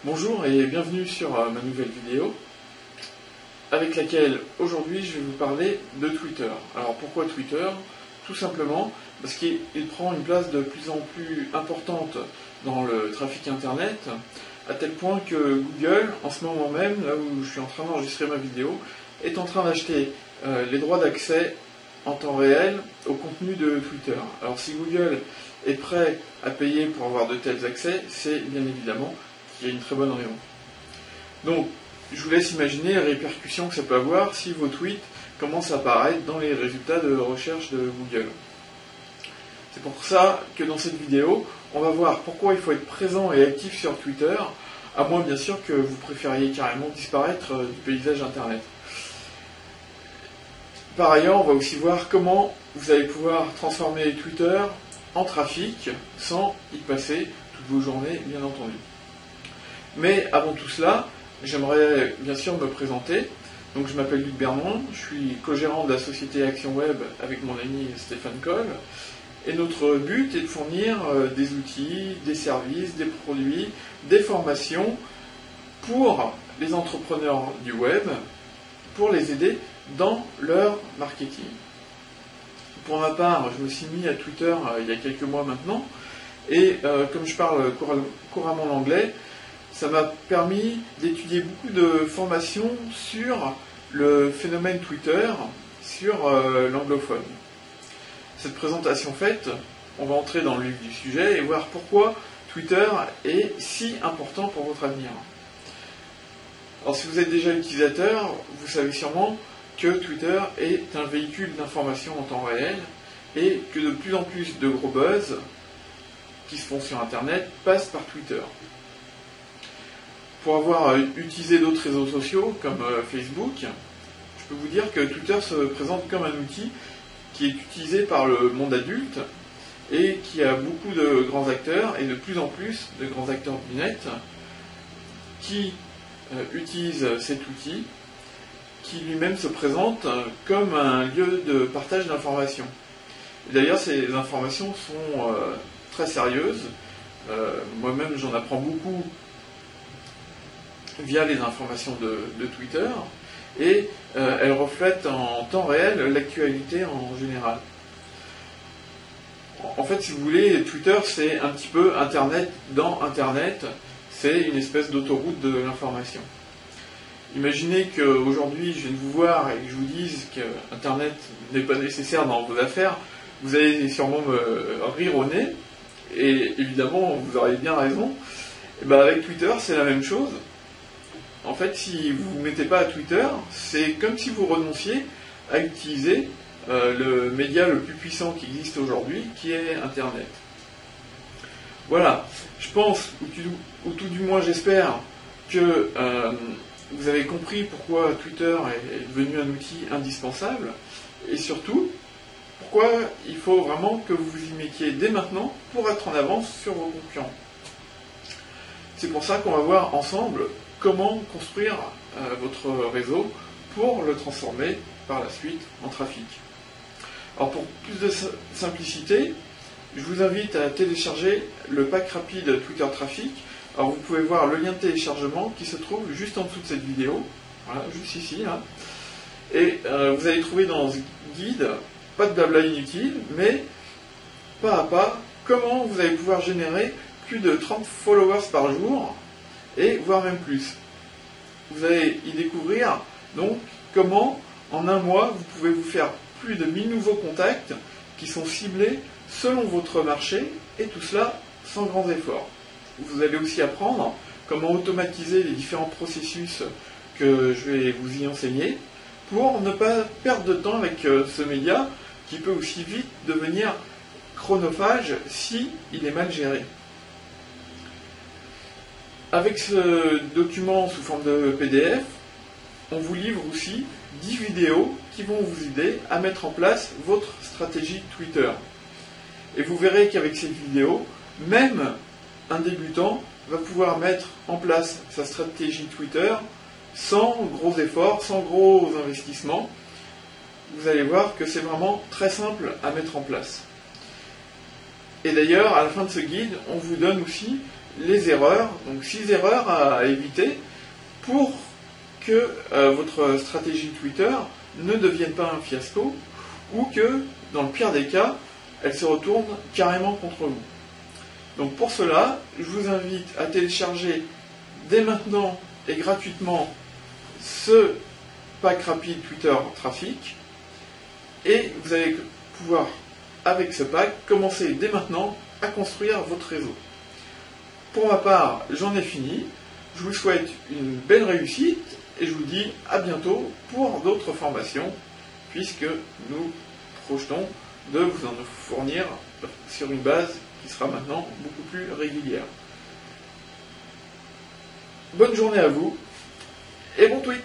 Bonjour et bienvenue sur ma nouvelle vidéo avec laquelle aujourd'hui je vais vous parler de Twitter. Alors pourquoi Twitter? Tout simplement parce qu'il prend une place de plus en plus importante dans le trafic internet, à tel point que Google, en ce moment même, là où je suis en train d'enregistrer ma vidéo, est en train d'acheter les droits d'accès en temps réel au contenu de Twitter. Alors si Google est prêt à payer pour avoir de tels accès, c'est bien évidemment qu'il y a une très bonne raison. Donc, je vous laisse imaginer les répercussions que ça peut avoir si vos tweets commencent à apparaître dans les résultats de recherche de Google. C'est pour ça que dans cette vidéo, on va voir pourquoi il faut être présent et actif sur Twitter, à moins bien sûr que vous préfériez carrément disparaître du paysage internet. Par ailleurs, on va aussi voir comment vous allez pouvoir transformer Twitter en trafic sans y passer toutes vos journées, bien entendu. Mais avant tout cela, j'aimerais bien sûr me présenter. Donc je m'appelle Luc Bernon, je suis co-gérant de la société Action Web avec mon ami Stéphane Coll. Et notre but est de fournir des outils, des services, des produits, des formations pour les entrepreneurs du web, pour les aider dans leur marketing. Pour ma part, je me suis mis à Twitter il y a quelques mois maintenant, et comme je parle couramment l'anglais, ça m'a permis d'étudier beaucoup de formations sur le phénomène Twitter, sur l'anglophone. Cette présentation faite, on va entrer dans le vif du sujet et voir pourquoi Twitter est si important pour votre avenir. Alors si vous êtes déjà utilisateur, vous savez sûrement que Twitter est un véhicule d'information en temps réel et que de plus en plus de gros buzz qui se font sur Internet passent par Twitter. Pour avoir utilisé d'autres réseaux sociaux comme Facebook, je peux vous dire que Twitter se présente comme un outil qui est utilisé par le monde adulte et qui a beaucoup de grands acteurs et de plus en plus de grands acteurs du net qui utilisent cet outil, qui lui-même se présente comme un lieu de partage d'informations. D'ailleurs, ces informations sont très sérieuses. Moi-même, j'en apprends beaucoup via les informations de Twitter, et elles reflètent en temps réel l'actualité en général. En fait, si vous voulez, Twitter, c'est un petit peu Internet dans Internet, c'est une espèce d'autoroute de l'information. Imaginez qu'aujourd'hui, je vienne vous voir et que je vous dise que Internet n'est pas nécessaire dans vos affaires, vous allez sûrement me rire au nez, et évidemment, vous aurez bien raison. Et ben avec Twitter, c'est la même chose. En fait, si vous ne vous mettez pas à Twitter, c'est comme si vous renonciez à utiliser le média le plus puissant qui existe aujourd'hui, qui est Internet. Voilà, je pense, ou tout du moins j'espère, que vous avez compris pourquoi Twitter est devenu un outil indispensable, et surtout, pourquoi il faut vraiment que vous vous y mettiez dès maintenant pour être en avance sur vos concurrents. C'est pour ça qu'on va voir ensemble comment construire votre réseau pour le transformer par la suite en trafic. Alors pour plus de simplicité, je vous invite à télécharger le pack rapide Twitter Traffic. Alors vous pouvez voir le lien de téléchargement qui se trouve juste en dessous de cette vidéo, voilà, juste ici, là. Et vous allez trouver dans ce guide, pas de blabla inutile, mais pas à pas, comment vous allez pouvoir générer plus de 30 followers par jour, et voire même plus. Vous allez y découvrir donc comment en un mois vous pouvez vous faire plus de 1000 nouveaux contacts qui sont ciblés selon votre marché, et tout cela sans grands efforts. Vous allez aussi apprendre comment automatiser les différents processus que je vais vous y enseigner pour ne pas perdre de temps avec ce média qui peut aussi vite devenir chronophage si il est mal géré. Avec ce document sous forme de PDF, on vous livre aussi 10 vidéos qui vont vous aider à mettre en place votre stratégie Twitter. Et vous verrez qu'avec cette vidéo, même un débutant va pouvoir mettre en place sa stratégie Twitter sans gros efforts, sans gros investissements. Vous allez voir que c'est vraiment très simple à mettre en place. Et d'ailleurs, à la fin de ce guide, on vous donne aussi les erreurs, donc 6 erreurs à éviter pour que votre stratégie Twitter ne devienne pas un fiasco ou que, dans le pire des cas, elle se retourne carrément contre vous. Donc pour cela, je vous invite à télécharger dès maintenant et gratuitement ce pack rapide Twitter Traffic et vous allez pouvoir, avec ce pack, commencer dès maintenant à construire votre réseau. Pour ma part, j'en ai fini. Je vous souhaite une belle réussite et je vous dis à bientôt pour d'autres formations puisque nous projetons de vous en fournir sur une base qui sera maintenant beaucoup plus régulière. Bonne journée à vous et bon tweet!